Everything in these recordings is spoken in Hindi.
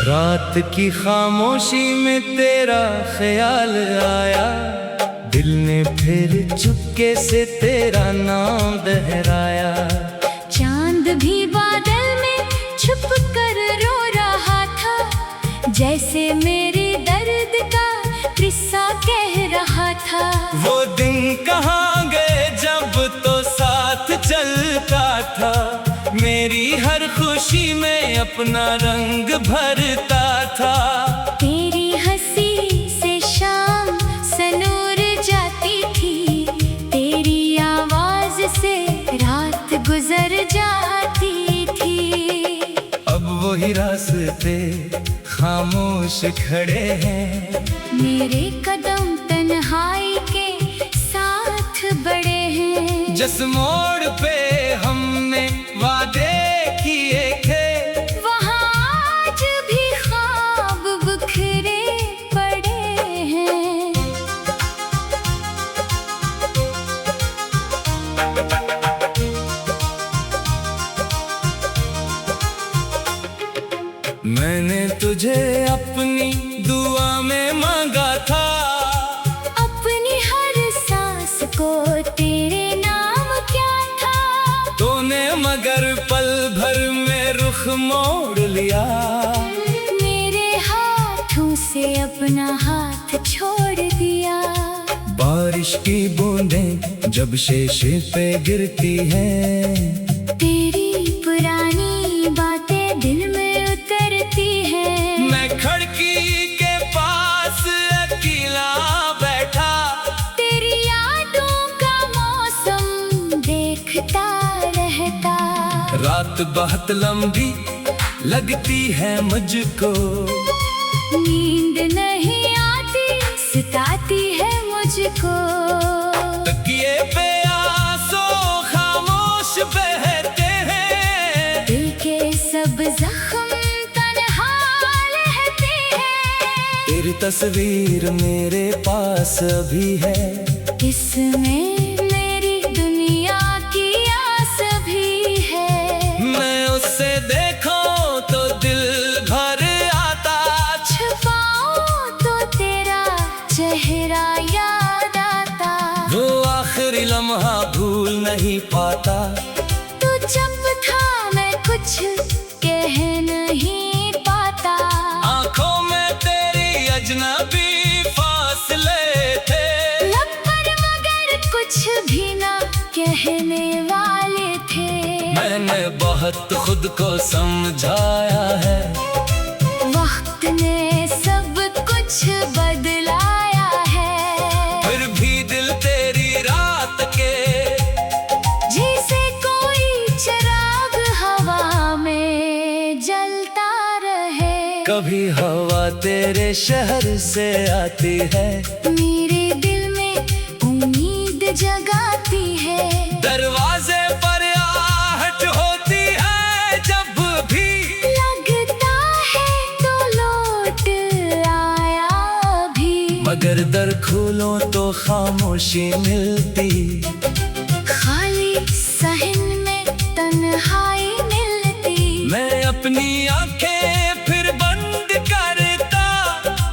रात की खामोशी में तेरा ख्याल आया, दिल ने फिर चुपके से तेरा नाम दोहराया। चांद भी बादल में छुप कर रो रहा था, जैसे मेरे दर्द का किस्सा कह रहा था। वो दिन कहाँ गए जब तो साथ चलता था, मेरी हर खुशी में अपना रंग भरता था। तेरी हंसी से शाम सनूर जाती थी, तेरी आवाज से रात गुजर जाती थी। अब वही रास्ते खामोश खड़े हैं, मेरे कदम तन्हाई के साथ बढ़े हैं। जिस मोड़ पे हमने वादे किए थे, वहाँ आज भी ख्वाब बिखरे पड़े हैं। मैंने तुझे अपनी दुआ में मांगा था, अपनी हर सांस को तेरे नाम क्या था। तूने मगर पल भर में रुख मोड़ लिया, मेरे हाथों से अपना हाथ छोड़ दिया। बारिश की बूंदें जब शीशे पे गिरती हैं, तेरी पुरानी बातें दिल में उतरती हैं। मैं खिड़की के पास अकेला बैठा, तेरी यादों का मौसम देखता रहता। रात बहुत लंबी लगती है मुझको, नींद नहीं आती सताती है मुझको। तकिए पे आंसू खामोश बहते हैं, दिल के सब जख्म तन्हा रहते हैं। तेरी तस्वीर मेरे पास अभी है, इसमें मेरी दुनिया की आस भी है। मैं उससे देखूं तो दिल भर आता, छुपाऊं तो तेरा चेहरा याद आता। वो आखिरी लम्हा भूल नहीं पाता। तू चुप था मैं कुछ कह नहीं पाता। आंखों में तेरी अजनबी फासले थे, लब पर मगर कुछ भी ना कहने वाले थे। मैंने बहुत खुद को समझाया है, वक्त ने सब कुछ बदलाया है। फिर भी दिल तेरी रात के जैसे कोई चिराग हवा में जलता रहे। कभी हवा तेरे शहर से आती है, मेरे दिल में उम्मीद जगाती है। दरवाजे पर आहट होती है जब भी, लगता है तो लौट आया भी। मगर दर खोलो तो खामोशी मिलती, खाली सहन में तन्हाई मिलती। मैं अपनी आंखें फिर बंद करता,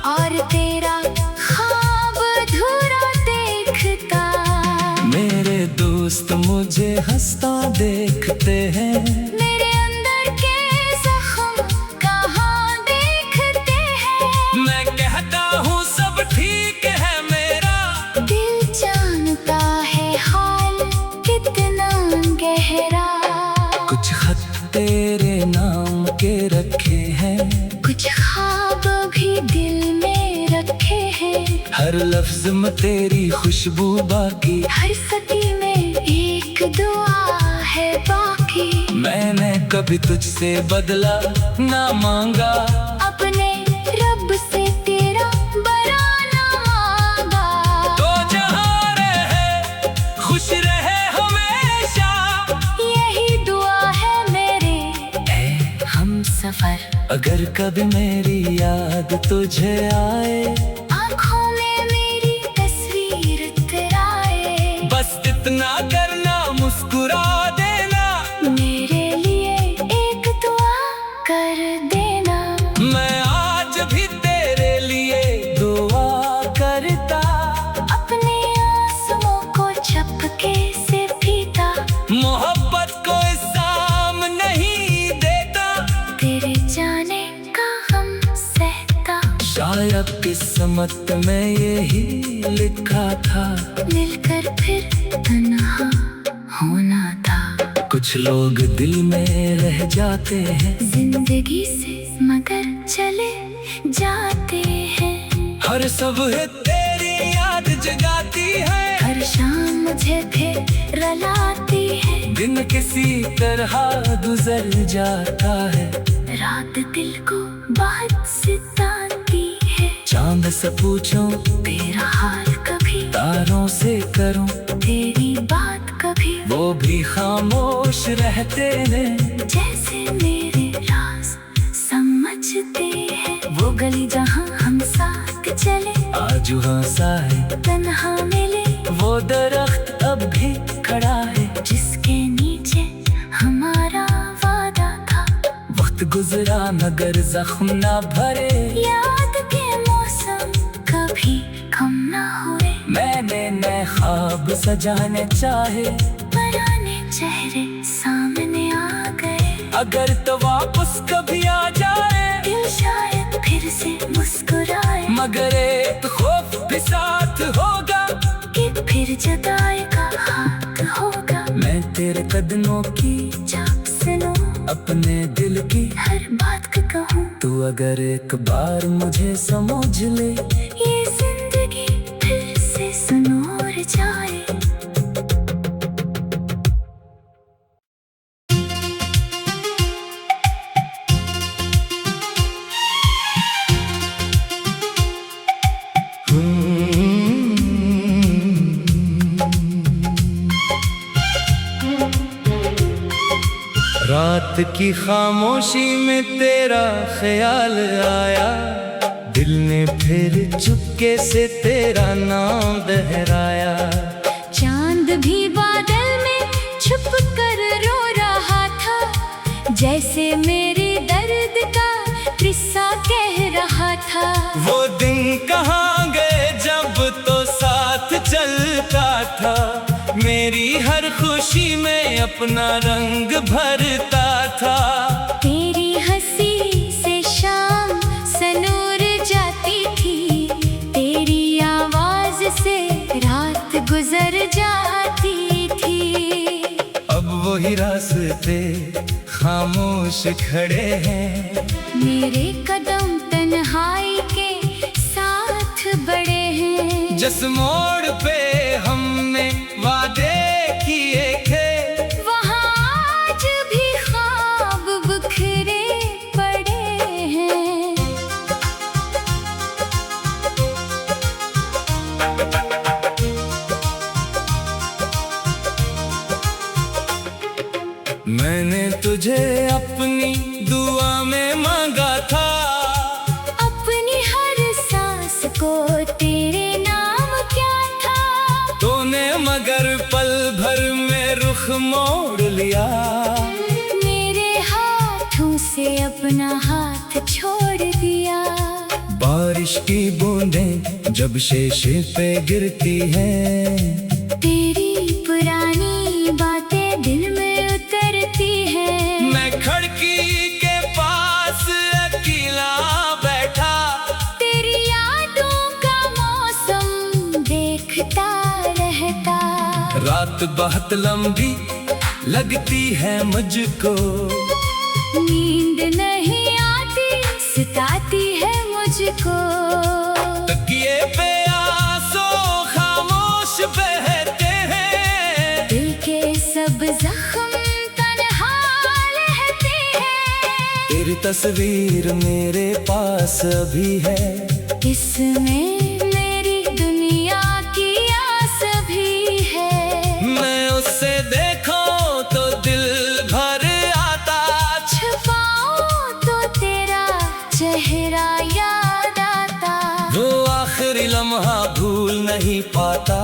और तेरा ख्वाब अधूरा देखता। मेरे दोस्त मुझे हंसता देखते हैं, मेरे अंदर के जख्म कहाँ देखते हैं। मैं कहता हूँ सब ठीक है मेरा, दिल जानता है हाल कितना गहरा। कुछ खत तेरे नाम के रखे हैं, कुछ ख्वाब भी दिल में रखे हैं। हर लफ्ज में तेरी खुशबू बाकी, हर सदी में एक दुआ है बाकी। मैंने कभी तुझसे बदला ना मांगा, अपने रब से तेरा बराना मांगा। तो जहाँ रहे खुश रहे हमेशा, यही दुआ है मेरे ऐ हम सफर। अगर कभी मेरी याद तुझे आए, आँखों में मेरी तस्वीर उतराए। बस इतना करना मुस्कुरा देना, मेरे लिए एक दुआ कर देना। मैं शायद किस्मत में यही लिखा था, मिलकर फिर तन्हा होना था। कुछ लोग दिल में रह जाते हैं, जिंदगी से मगर चले जाते हैं। हर सुबह तेरी याद जगाती है, हर शाम मुझे फिर रुलाती है। दिन किसी तरह गुजर जाता है, रात दिल को बहुत सताती है। चांद से पूछूं तेरा हाल कभी, तारों से करूं तेरी बात कभी, वो भी खामोश रहते हैं, जैसे मेरे राज समझते हैं। वो गली जहाँ हम साथ चले, आज हंसा है तन्हा मिले। वो दरख्त अब भी खड़ा है, जिसके नीचे हमारा वादा था। वक्त गुजरा मगर जख्म ना भरे, याद के मौसम कभी कम ना हुए। मैंने नए ख्वाब सजाने चाहे, पुराने चेहरे सामने आ गए। अगर तो वापस कभी आ जाए, दिल शायद फिर से मुस्कुराए। मगर एक खौफ भी साथ होगा, कि फिर जुदाई का हाथ होगा। मैं तेरे कदमों की जब सुनो अपने दिल की हर बात को कहूँ, तू अगर एक बार मुझे समझ ले, ये जिंदगी फिर से सुनूर जाए। रात की खामोशी में तेरा ख्याल आया, दिल ने फिर चुपके से तेरा नाम दोहराया। चांद भी बादल में छुप कर रो रहा था, जैसे मेरे दर्द का किस्सा कह रहा था। वो दिन कहाँ गए जब तो साथ चलता था, मेरी हर खुशी में अपना रंग भरता था। तेरी हंसी से शाम सनूर जाती थी, तेरी आवाज से रात गुजर जाती थी। अब वही रास्ते खामोश खड़े हैं, मेरे कदम तन्हाई के साथ बढ़े हैं। जिस मोड़ पे हमने वादे किए थे, वहाँ आज भी ख्वाब बिखरे पड़े हैं। मैंने तुझे अपनी दुआ में मांगा था, अपनी हर सांस को तेरे नाम क्या था। तूने मगर पल भर में रुख मोड़ लिया, मेरे हाथों से अपना हाथ छोड़ दिया। बारिश की बूंदें जब शीशे पे गिरती हैं, तेरी पुरानी बातें दिल में उतरती हैं। मैं खिड़की के पास अकेला बैठा, तेरी यादों का मौसम देखता रहता। रात बहुत लंबी लगती है मुझको, नींद नहीं आती सताती है मुझको। तकिए पे आंसू खामोश बहते हैं, दिल के सब जख्म तन्हा रहते हैं। तेरी तस्वीर मेरे पास अभी है, इसमें मेरी दुनिया की आस भी है। मैं उससे देखूं तो दिल भर आता, छुपाऊं तो तेरा चेहरा याद आता। वो आखिरी लम्हा भूल नहीं पाता।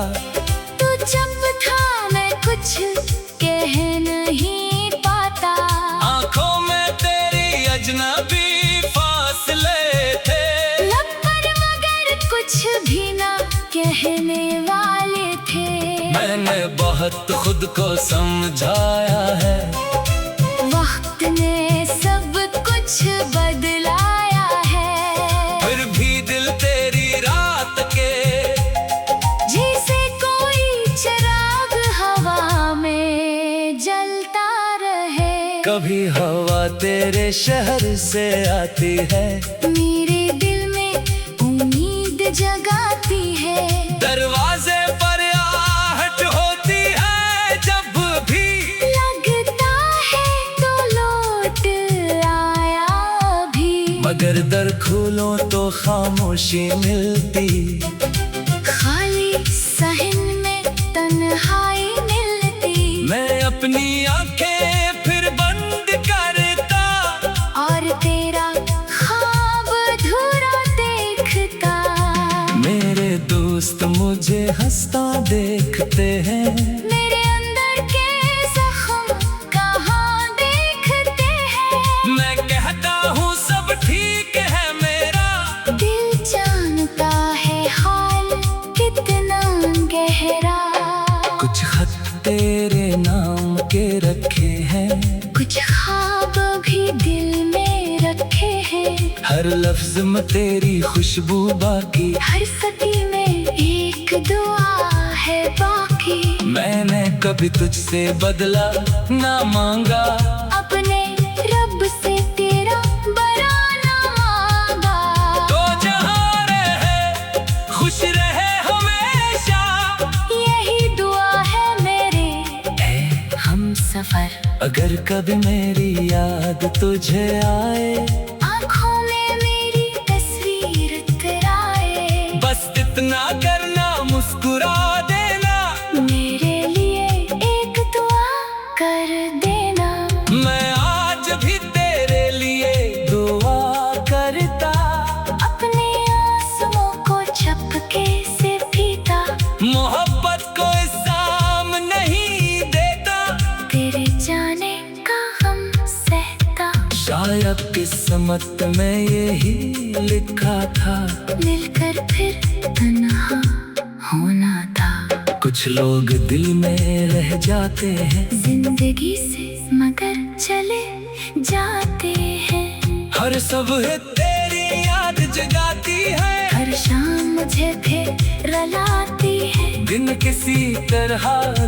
तू जब था मैं कुछ कह नहीं पाता, आंखों में तेरी अजनबी फासले थे, लब पर मगर कुछ भी ना कहने वाले थे। मैंने बहुत खुद को समझाया है, वक्त ने सब कुछ बदलाया है। फिर भी दिल तेरा कभी हवा तेरे शहर से आती है, मेरे दिल में उम्मीद जगाती है। दरवाजे पर आहट होती है जब भी लगता है तो लौट आया भी, मगर दर खोलो तो खामोशी मिलती। खाली सहन में तन्हाई मिलती, मैं अपनी आंखें फिर बंद करता और तेरा ख्वाब अधूरा देखता। मेरे दोस्त मुझे हंसता देखते हैं, मेरे अंदर के जख्म कहाँ देखते हैं। मैं कहता हूँ सब ठीक है मेरा, दिल जानता है हाल कितना गहरा। कुछ खत तेरे नाम के रखे हैं, कुछ ख्वाब भी दिल में रखे हैं। हर लफ्ज में तेरी खुशबू बाकी, हर सदी में एक दुआ है बाकी। मैंने कभी तुझसे बदला ना मांगा, अपने रब से तेरा बराना मांगा। तो जहाँ रहे खुश रहे हमेशा, यही दुआ है मेरे हम सफर। अगर कभी मेरी याद तुझे आए, आँखों में मेरी तस्वीर तराए। बस इतना करना मुस्कुरा देना, मेरे लिए एक दुआ कर देना। मैं आज भी तेरे लिए दुआ करता। अपने आंसुओं को झपके से पीता, मोहब्बत को साम नहीं देता, तेरे जाने का गम सहता। शायद किस्मत में यही लिखा था, मिलकर फिर तन्हा होना था। कुछ लोग दिल में रह जाते हैं, जिंदगी से मगर चले जाते हैं। हर सुबह तेरी याद जगाती है, हर शाम मुझे फिर रलाती है। दिन किसी तरह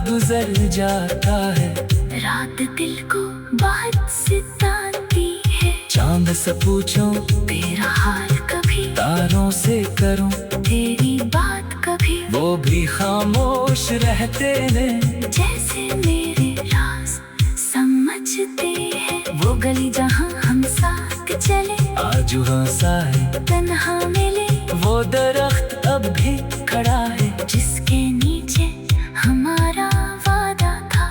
गुजर जाता है, रात दिल को बहुत सताती है। चांद से पूछो तेरा हाल कभी, तारों से करूं तेरी बात कभी, वो भी खामोश रहते हैं। जैसे मेरे राज समझते हैं। वो गली जहाँ हम साथ चले, आज हंसा है तन्हा मिले। वो दरख्त अब भी खड़ा है, जिसके नीचे हमारा वादा था।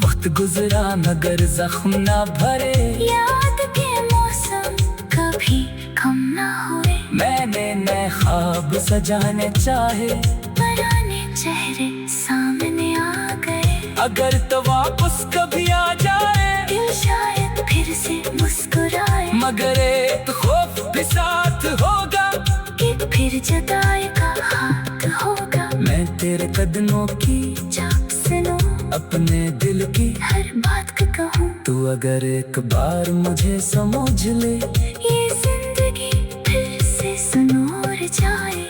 वक्त गुजरा मगर जख्म ना भरे, याद के मौसम कभी कम ना हुए। मैंने नए ख्वाब सजाने चाहे, पुराने चेहरे सामने आ गए। अगर तो वापस कभी आ जाए, दिल शायद फिर से मुस्कुराए। मगर एक खौफ भी साथ होगा, कि फिर जुदाई का हाथ होगा। मैं तेरे कदमों की जब सुनो अपने दिल की हर बात को कहूँ, तू अगर एक बार मुझे समझ ले, ये जिंदगी फिर से सुनूर जाए।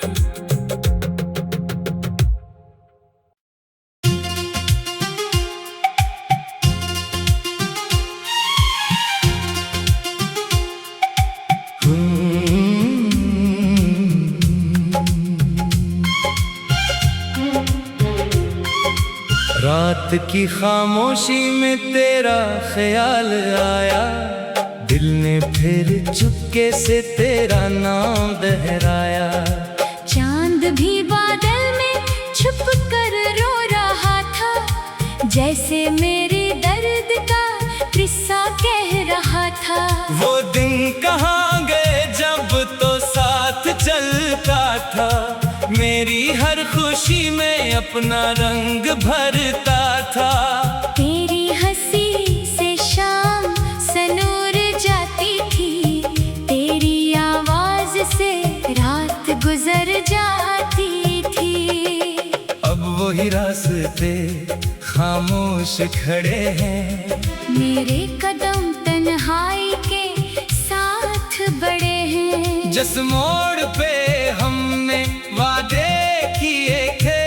रात की खामोशी में तेरा ख्याल आया, दिल ने फिर चुपके से तेरा नाम दोहराया। चांद भी बादल में छुप कर रो रहा था, जैसे मेरे दर्द का किस्सा कह रहा था। वो दिन कहाँ गए जब तो साथ चलता था, मेरी हर खुशी में अपना रंग भरता था। तेरी हंसी से शाम सनूर जाती थी, तेरी आवाज से रात गुजर जाती थी। अब वही रास्ते खामोश खड़े हैं, मेरे कदम तन्हाई के साथ बढ़े हैं। जिस मोड़ पे हमने वादे किए थे,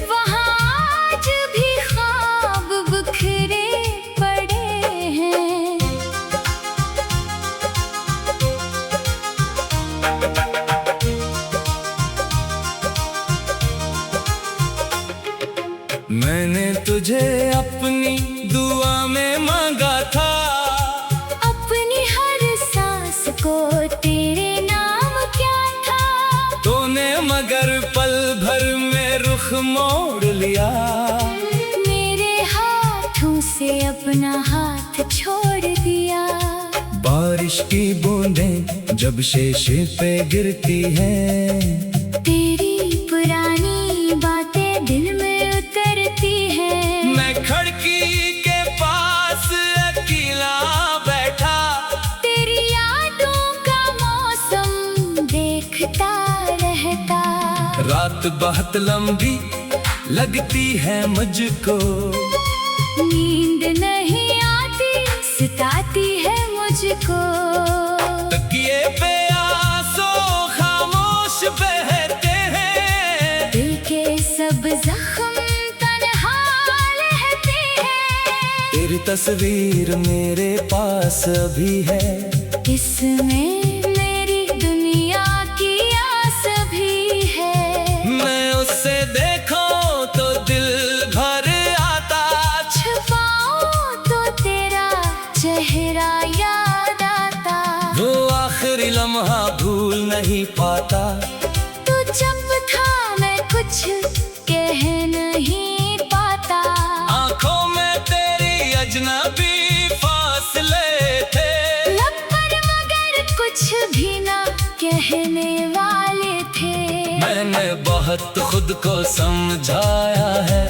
वहाँ आज भी ख्वाब बिखरे पड़े हैं। मैंने तुझे अपनी दुआ में मांगा था, अपनी हर सांस को तेरे नाम क्या था। तूने मगर पल भर में रुख मोड़ लिया, मेरे हाथों से अपना हाथ छोड़ दिया। बारिश की बूंदें जब शीशे पे गिरती हैं, तेरी पुरानी बातें दिल में उतरती हैं। मैं खिड़की के पास अकेला बैठा, तेरी यादों का मौसम देखता रहता। रात बहुत लंबी लगती है मुझको, नींद नहीं आती सताती है मुझको। तकिए पे आंसू खामोश बहते हैं, दिल के सब जख्म तन्हा रहते हैं। तेरी तस्वीर मेरे पास अभी है, इसमें मेरी दुनिया की आस भी है। मैं उससे देखूं तो दिल भर आता, छुपाऊं तो तेरा चेहरा याद आता। वो आखिरी लम्हा भूल नहीं पाता। तू जब था मैं कुछ कह नहीं पाता। आंखों में तेरी अजनबी फासले थे, लब पर मगर कुछ भी ना कहने वाले थे। मैंने बहुत खुद को समझाया है,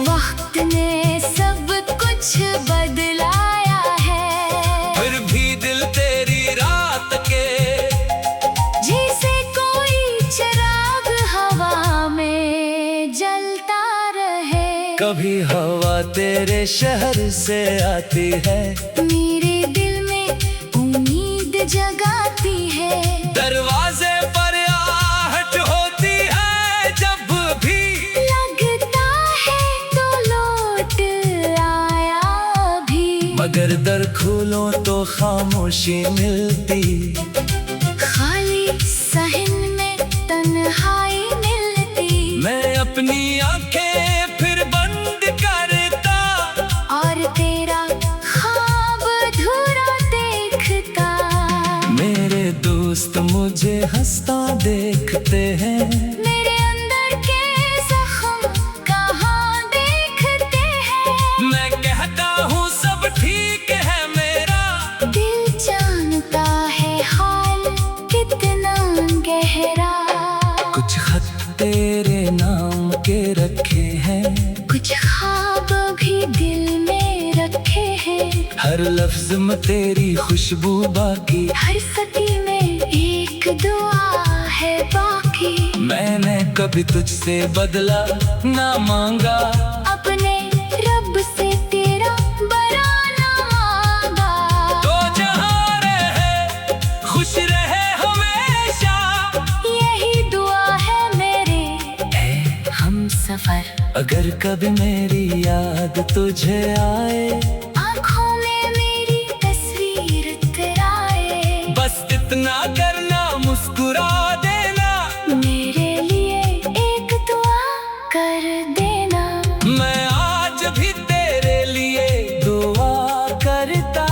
वक्त ने सब कुछ बदलाया है। फिर भी दिल तेरी रात के जैसे कोई चिराग हवा में जलता रहे। कभी हवा तेरे शहर से आती है, मेरे दिल में उम्मीद जगाती है। दरवाजे पर आहट होती है जब भी, लगता है तो लौट आया भी। मगर दर खोलो तो खामोशी मिलती, खाली सहन में तन्हाई मिलती। मैं अपनी आंखें फिर बंद करता, और तेरा ख्वाब अधूरा देखता। मेरे दोस्त मुझे हंसता देखते हैं, मेरे अंदर के जख्म कहाँ देखते हैं। मैं कहता हूँ सब ठीक है मेरा, दिल जानता है हाल कितना गहरा। कुछ खत तेरे नाम के रखे हैं, कुछ ख्वाब भी दिल में रखे हैं। हर लफ्ज में तेरी खुशबू बाकी, हर सदी में एक दुआ है बाकी। मैंने कभी तुझसे बदला ना मांगा, अपने रब से तेरा बराना मांगा। तो जहाँ रहे खुश रहे हमेशा, यही दुआ है मेरे हम सफर। अगर कभी मेरी याद तुझे आए, आँखों में मेरी तस्वीर तेराए। बस इतना करना मुस्कुरा देना, मेरे लिए एक दुआ कर देना। मैं आज भी तेरे लिए दुआ करता,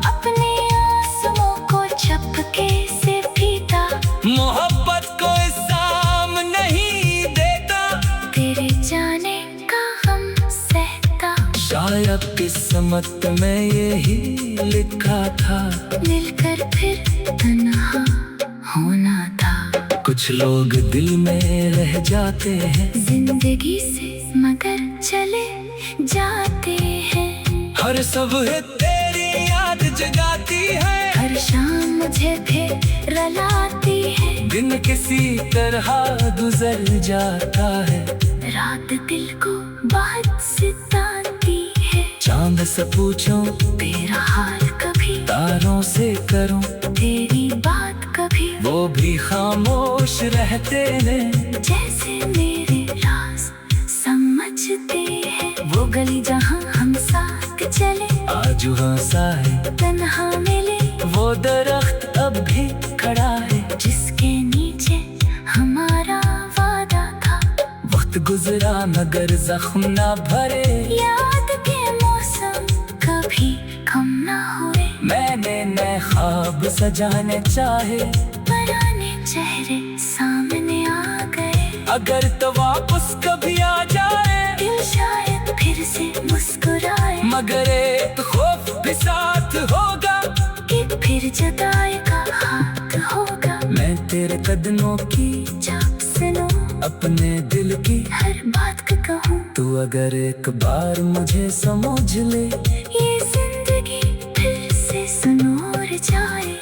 अपने आंसुओं को चपके से पीता। मोहब्बत को इल्जाम नहीं देता, तेरे जाने का गम सहता। शायद किस्मत में यही लिखा था, मिलकर फिर तन्हा होना था। कुछ लोग दिल में रह जाते हैं, जिंदगी से मगर चले जाते हैं। हर सुबह तेरी याद जगाती है, हर शाम मुझे फिर रलाती है। दिन किसी तरह गुजर जाता है, रात दिल को बहुत सताती है। चांद से पूछूं तेरा हाल कभी, तारों से करूं तेरी बात कभी। वो भी खामोश रहते हैं, जैसे मेरे राज समझते हैं। वो गली जहाँ हम साथ चले, आज वहाँ सा है तन्हा मिले। वो दरख्त अब भी खड़ा है, गुजरा मगर जख्म ना भरे, याद के मौसम कभी कम ना हुए। मैंने नए ख्वाब सजाने चाहे, पुराने चेहरे सामने आ गए। अगर तो वापस कभी आ जाए, दिल शायद फिर से मुस्कुराए। मगर एक खौफ भी साथ होगा कि फिर जुदाई का हाथ होगा। मैं तेरे कदमों की जब सुनो अपने दिल की हर बात को कहूँ, तू अगर एक बार मुझे समझ ले, ये जिंदगी फिर से सुनूर जाए।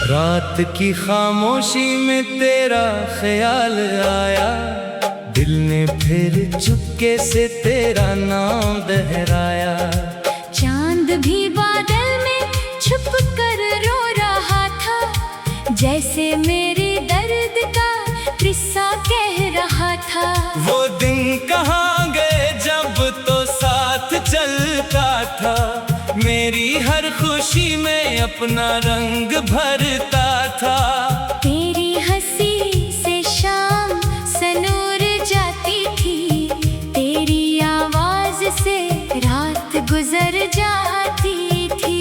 रात की खामोशी में तेरा ख्याल आया, दिल ने फिर चुपके से तेरा नाम दोहराया। चांद भी बादल में छुप कर रो रहा था, जैसे मेरे दर्द का किस्सा कह रहा था। वो दिन कहाँ गए जब तो साथ चलता था, मेरी हर खुशी में अपना रंग भरता था। तेरी हंसी से शाम सनूर जाती थी, तेरी आवाज से रात गुजर जाती थी।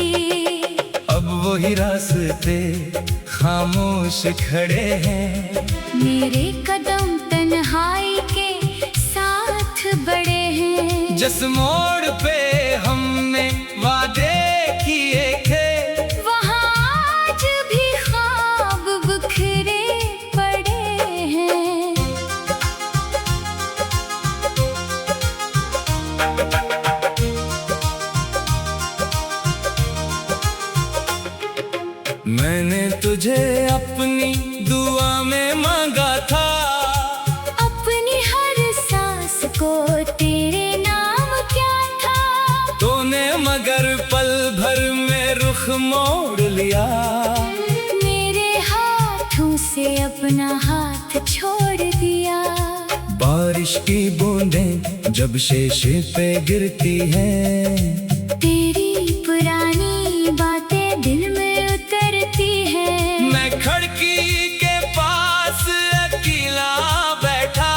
अब वही रास्ते खामोश खड़े हैं, मेरे कदम तन्हाई के साथ बढ़े हैं। जिस मोड़ पे हमने वादे किए थे, वहाँ आज भी ख्वाब बिखरे पड़े हैं। मैंने तुझे अपनी दुआ में मांगा था, अपनी हर सांस को तेरे नाम क्या था। तूने मगर पल भर में रुख मोड़ लिया, मेरे हाथों से अपना हाथ छोड़ दिया। बारिश की बूंदें जब शीशे पे गिरती हैं, तेरी पुरानी बातें दिल में उतरती हैं। मैं खिड़की के पास अकेला बैठा,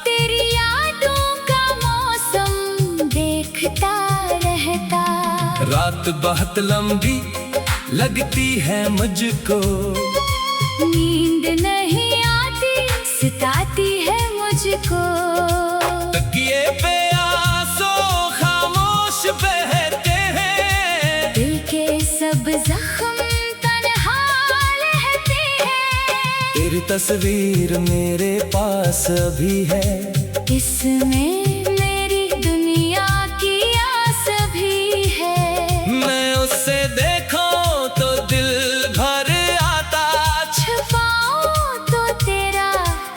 तेरी यादों का मौसम देखता रहता। रात बहुत लंबी लगती है मुझको, नींद नहीं आती सताती है मुझको। तकिए पे आंसू खामोश बहते हैं, दिल के सब जख्म तन्हा रहते हैं। तेरी तस्वीर मेरे पास अभी है, इसमें मेरी दुनिया की आस भी है। मैं उससे देखूं तो दिल भर आता, छुपाऊं तो तेरा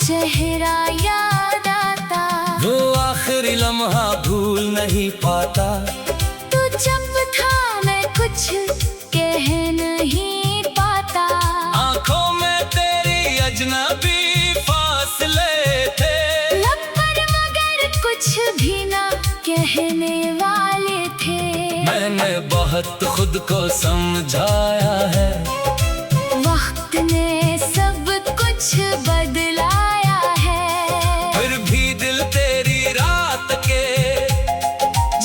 चेहरा याद आता। वो आखिरी लम्हा भूल नहीं पाता। तू जब था मैं कुछ कह नहीं पाता, आंखों में तेरी अजनबी फासले थे, लब पर मगर कुछ भी ना कहने वाले थे। मैंने बहुत खुद को समझाया है, वक्त ने सब कुछ बदलाया है। फिर भी दिल तेरी रात के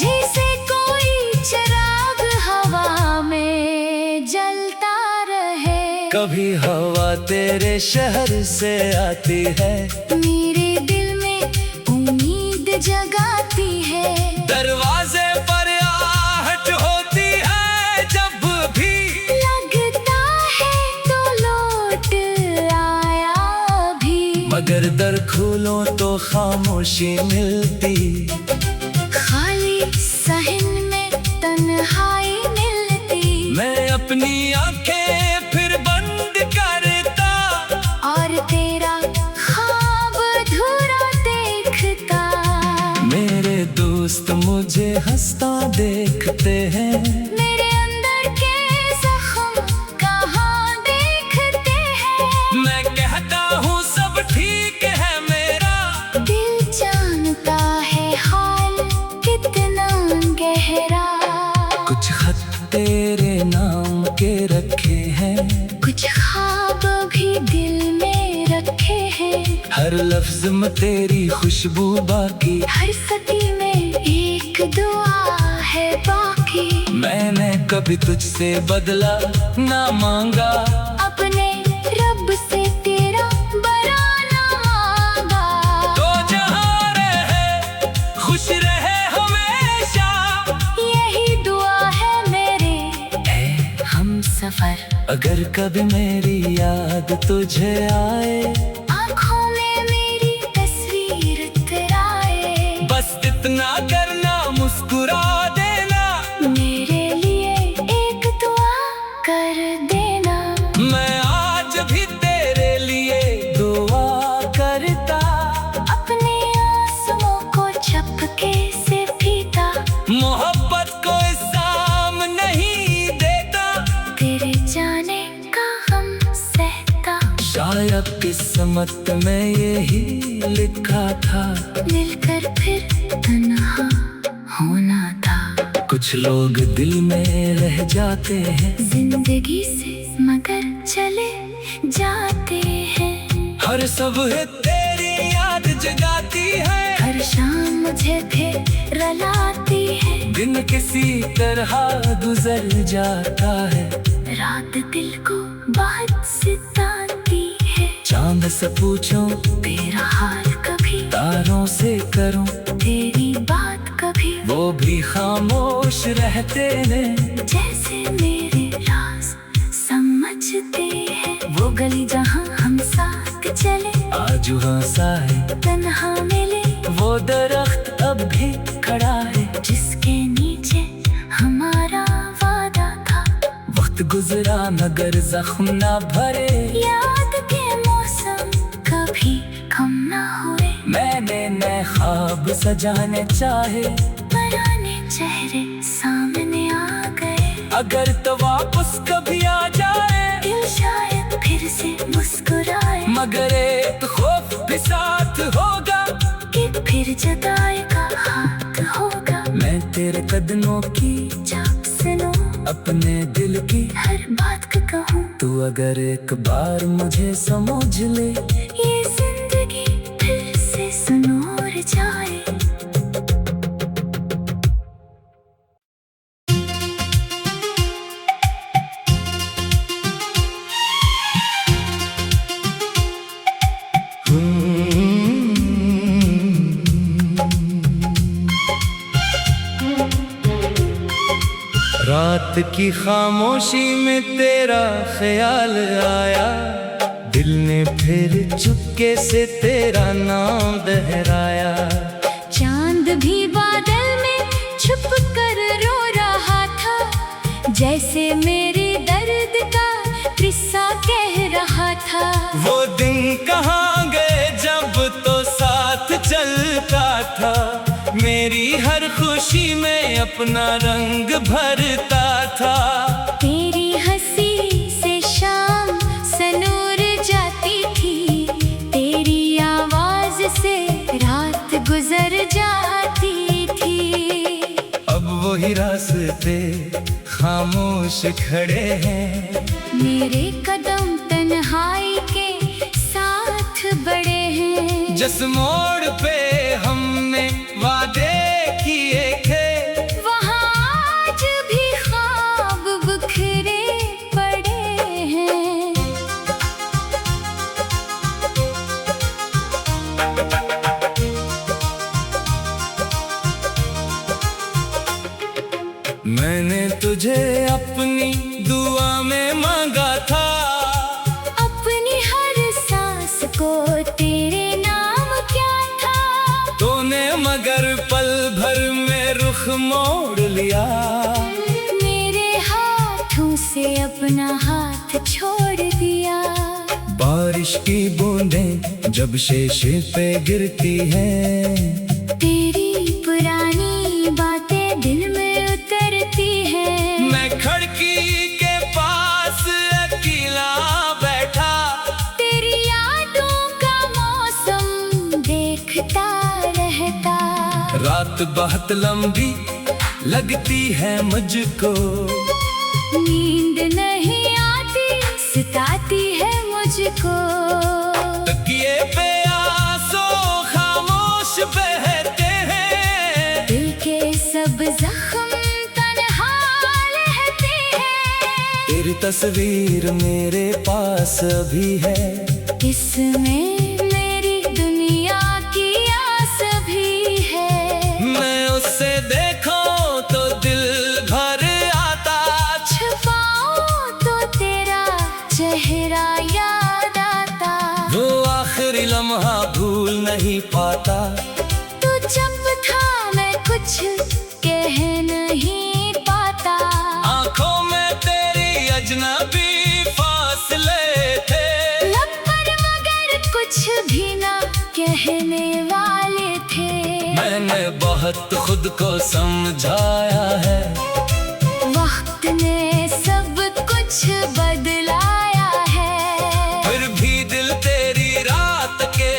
जैसे कोई चिराग हवा में जलता रहे। कभी हवा तेरे शहर से आती है, मेरे दिल में उम्मीद जगाती है। दरवाजे पर आहट होती है जब भी, लगता है तो लौट आया भी। मगर दर खोलो तो खामोशी मिलती, खाली सहन में तन्हाई मिलती। मैं अपनी आंखें फिर बंद करता, और तेरा ख्वाब अधूरा देखता। मेरे दोस्त मुझे हंसता देखते हैं, मेरे अंदर के जख्म कहाँ देखते हैं। मैं कहता तेरे नाम के रखे हैं, कुछ ख्वाब भी दिल में रखे हैं। हर लफ्ज में तेरी खुशबू बाकी, हर सदी में एक दुआ है बाकी। मैंने कभी तुझसे बदला ना मांगा, अपने रब से तेरा बराना मांगा। तो जहाँ रहे खुश रहे हमेशा, यही दुआ है मेरे हम सफर। अगर कभी मेरी याद तुझे आए, आँखों में मेरी तस्वीर तेराए। बस इतना करना, मुस्कुरा देना, मेरे लिए एक दुआ कर देना। मैं आज भी तेरे लिए दुआ करता। अपने आंसुओं को झपके से पीता, मोहब्बत कोई साम नहीं देता, तेरे जाने का गम सहता। शायद किस्मत में यही लिखा था, मिलकर फिर तन्हा होना था। कुछ लोग दिल में रह जाते हैं, जिंदगी से मगर चले जाते हैं। हर सुबह तेरी याद जगाती है, हर शाम मुझे फिर रलाती है। दिन किसी तरह गुजर जाता है, रात दिल को बहुत सताती है। चांद से पूछो तेरा हाल कभी, तारों से करूं तेरी बात कभी, वो भी खामोश रहते ने। जैसे मेरे राज समझते हैं। वो गली जहाँ हम साथ चले, आज वहाँ है तन्हा मिले। वो दरख्त अब भी खड़ा है, जिसके नीचे हमारा वादा था। वक्त गुजरा मगर जख्म ना भरे, याद के मौसम कभी कम ना हुए। मैंने नए ख्वाब सजाने चाहे, पुराने चेहरे सामने आ गए। अगर तो वापस कभी आ जाए, दिल शायद फिर से मुस्कुराए। मगर एक खौफ भी साथ होगा, कि फिर जुदाई का हाथ होगा। मैं तेरे कदमों की जब सुनो अपने दिल की हर बात को कहूँ, तू अगर एक बार मुझे समझ ले, ये जिंदगी फिर से सुनूर जाए। रात की खामोशी में तेरा ख्याल आया, दिल ने फिर चुपके से तेरा नाम दोहराया। चांद भी बादल में छुप कर रो रहा था, जैसे मेरे दर्द का किस्सा कह रहा था। वो दिन कहाँ गए जब तो साथ चलता था, मेरी हर खुशी में अपना रंग भरता था। तेरी हंसी से शाम सनूर जाती थी, तेरी आवाज से रात गुजर जाती थी। अब वही रास्ते खामोश खड़े हैं, मेरे कदम तन्हाई के साथ बढ़े हैं। जिस मोड़ पे हमने वादे किए थे, वहाँ आज भी ख्वाब बिखरे पड़े हैं। मैंने तुझे अपनी दुआ में मांगा था, अपनी हर सांस को तेरे नाम क्या था। तूने मगर पल भर में रुख मोड़ लिया, मेरे हाथों से अपना हाथ छोड़ दिया। बारिश की बूंदें जब शीशे पे गिरती हैं, तेरी पुरानी बातें दिल में उतरती हैं। मैं खिड़की के पास अकेला बैठा, तेरी यादों का मौसम देखता रहता। रात बहुत लंबी लगती है मुझको, नींद नहीं आती, सताती है मुझको। तकिए पे आंसू खामोश बहते हैं, दिल के सब जख्म तन्हा रहते हैं। तेरी तस्वीर मेरे पास अभी है, इसमें मेरी दुनिया की आस भी है। मैं उससे देखूं तो दिल भर आता, छुपाऊं तो तेरा चेहरा याद आता। वो आखिरी लम्हा भूल नहीं पाता। तू जब था मैं कुछ कह नहीं पाता। आंखों में तेरी अजनबी फासले थे, लब पर मगर कुछ भी ना कहने वाले थे। मैंने बहुत खुद को समझाया है, वक्त ने सब कुछ बदलाया है। फिर भी दिल तेरी रात के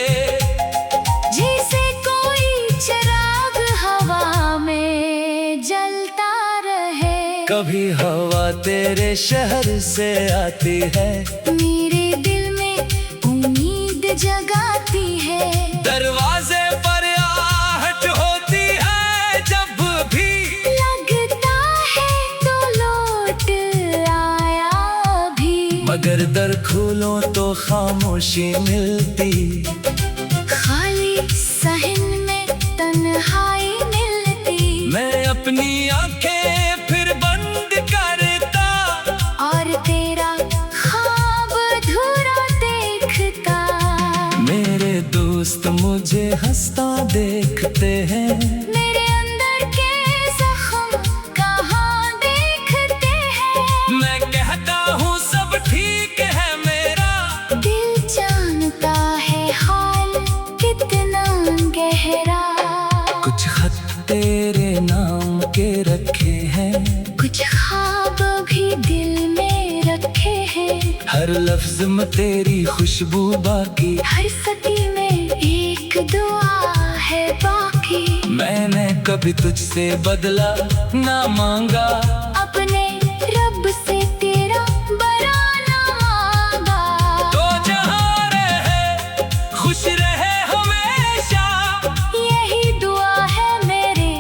जैसे कोई चिराग हवा में जलता रहे। कभी हवा तेरे शहर से आती है, मेरे दिल में उम्मीद जगाती है। दरवाजे पर आहट होती है जब भी, लगता है तो लौट आया भी। मगर दर खोलो तो खामोशी मिलती। खाली सहन में तन्हाई मिलती। मैं अपनी आंखें फिर बंद करता, और तेरा ख्वाब अधूरा देखता। मेरे दोस्त मुझे हंसता देखते हैं, मेरे अंदर के जख्म कहाँ देखते हैं। मैं कहता हूँ सब ठीक है मेरा, दिल जानता है हाल कितना गहरा। कुछ खत तेरे नाम के रखे हैं, कुछ ख्वाब भी दिल में रखे हैं। हर लफ्ज में तेरी खुशबू बाकी, हर सदी में एक दुआ है बाकी। मैंने कभी तुझसे बदला ना मांगा, अपने रब से तेरा बराना मांगा। तो जहाँ रहे खुश रहे हमेशा, यही दुआ है मेरे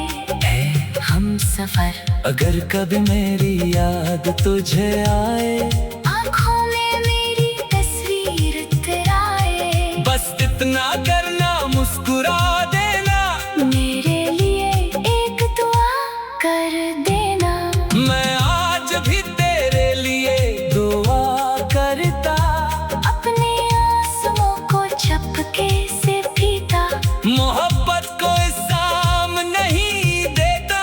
हम सफर। अगर कभी मेरी याद तुझे आए, आँखों में मेरी तस्वीर तेराए। बस इतना करना मुस्कुरा देना, मेरे लिए एक दुआ कर देना। मैं आज भी तेरे लिए दुआ करता। अपने आंसुओं को चपके से पीता। मोहब्बत को इल्जाम नहीं देता,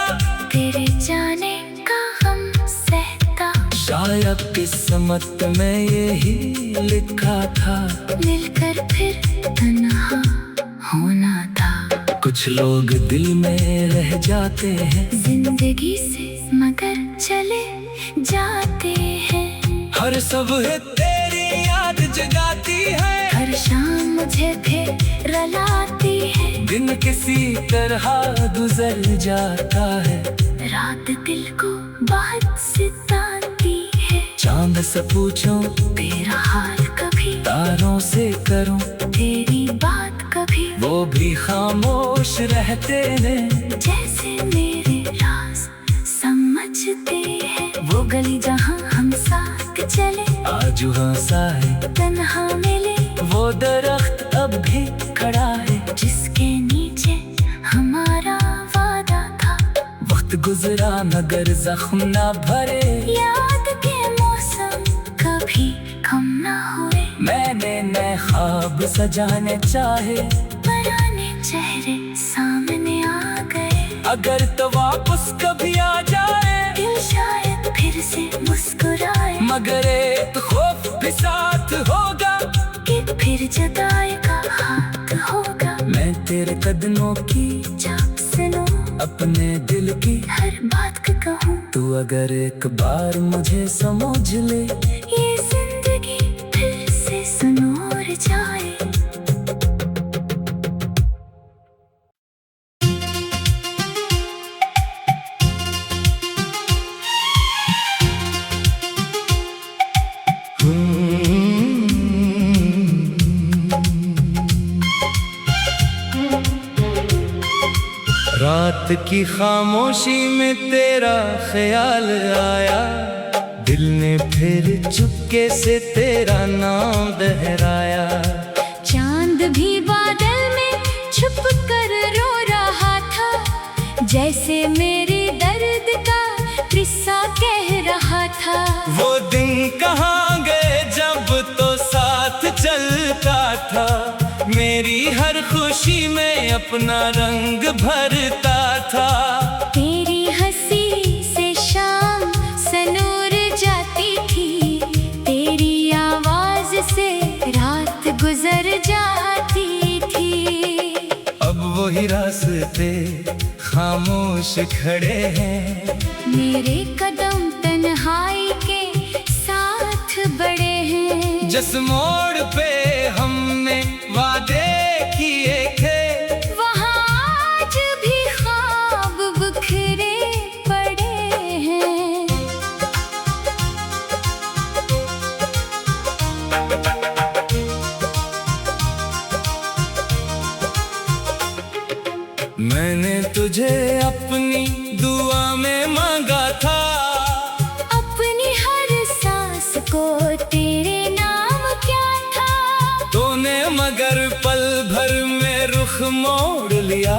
तेरे जाने का हम सहता। शायद किस्मत में यही लिखा था, मिलकर फिर तन्हा होना था। कुछ लोग दिल में रह जाते हैं, जिंदगी से मगर चले जाते हैं। हर सुबह तेरी याद जगाती है, हर शाम मुझे फिर रुलाती है। दिन किसी तरह गुजर जाता है, रात दिल को बहुत सताती है। चांद से पूछूं तेरा हाल कभी, तारों से करूं तेरी बात कभी। वो भी खामोश रहते हैं, जैसे मेरे राज समझते हैं। वो गली जहाँ हम साथ चले, आज हंसा है तन्हा मिले। वो दरख्त अब भी खड़ा है, जिसके नीचे हमारा वादा था। वक्त गुजरा मगर जख्म ना भरे, याद के मौसम कभी कम ना हुए। मैंने नए ख्वाब सजाने चाहे, पुराने चेहरे सामने आ गए। अगर तो वापस कभी आ जाए, दिल शायद फिर से मुस्कुराए। मगर एक खौफ भी साथ होगा, कि फिर जुदाई का हाथ होगा। मैं तेरे कदमों की जब सुनो अपने दिल की हर बात को कहूँ, तू अगर एक बार मुझे समझ ले, ये जिंदगी फिर से सुनूर जाए। रात की खामोशी में तेरा ख्याल आया, दिल ने फिर चुपके से तेरा नाम दोहराया। चांद भी बादल में छुप कर रो रहा था, जैसे मेरे दर्द का किस्सा कह रहा था। वो दिन कहाँ गए जब तो साथ चलता था, मेरी हर खुशी में अपना रंग भरता था। तेरी हंसी से शाम सनूर जाती थी, तेरी आवाज से रात गुजर जाती थी। अब वही रास्ते खामोश खड़े हैं, मेरे कदम तन्हाई के साथ बढ़े हैं। जिस मोड़ पे हमने वादे किए थे, वहाँ आज भी ख्वाब बिखरे पड़े हैं। मैंने तुझे अपनी दुआ में मांगा था, अपनी हर सांस को तेरे नाम क्या था। तूने मगर पल भर में रुख मोड़ लिया,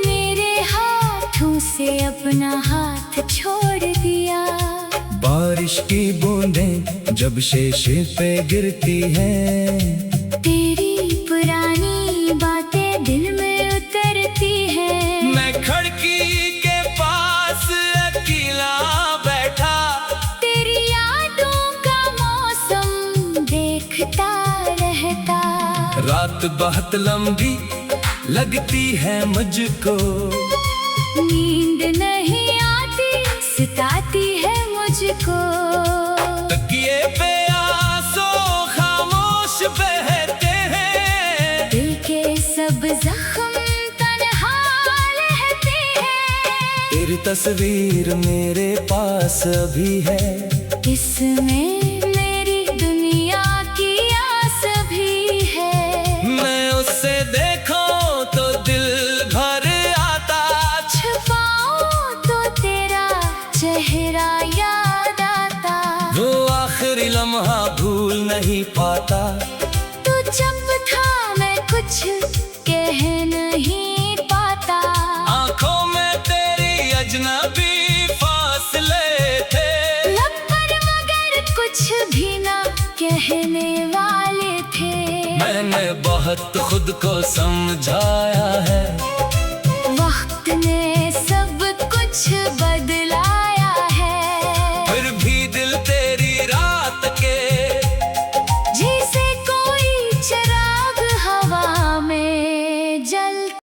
मेरे हाथों से अपना हाथ छोड़ दिया। बारिश की बूंदें जब शीशे पे गिरती हैं, तेरी पुरानी बातें दिल में उतरती हैं। मैं खिड़की के पास अकेला बैठा, तेरी यादों का मौसम देखता रहता। रात बहुत लंबी लगती है मुझको, नींद नहीं आती सताती है मुझको। तकिए पे आंसू खामोश बहते हैं, दिल के सब जख्म तन्हा रहते हैं। तेरी तस्वीर मेरे पास अभी है, इसमें मेरी दुनिया की आस भी है। मैं उससे देखूं तो दिल भर आता, छुपाऊं तो तेरा चेहरा याद आता। वो आखिरी लम्हा भूल नहीं पाता। तू जब था मैं कुछ कह नहीं पाता, आंखों में तेरी अजनबी फासले थे, लब पर मगर कुछ भी ना कहने वाले थे। मैंने बहुत खुद को समझाया है, वक्त ने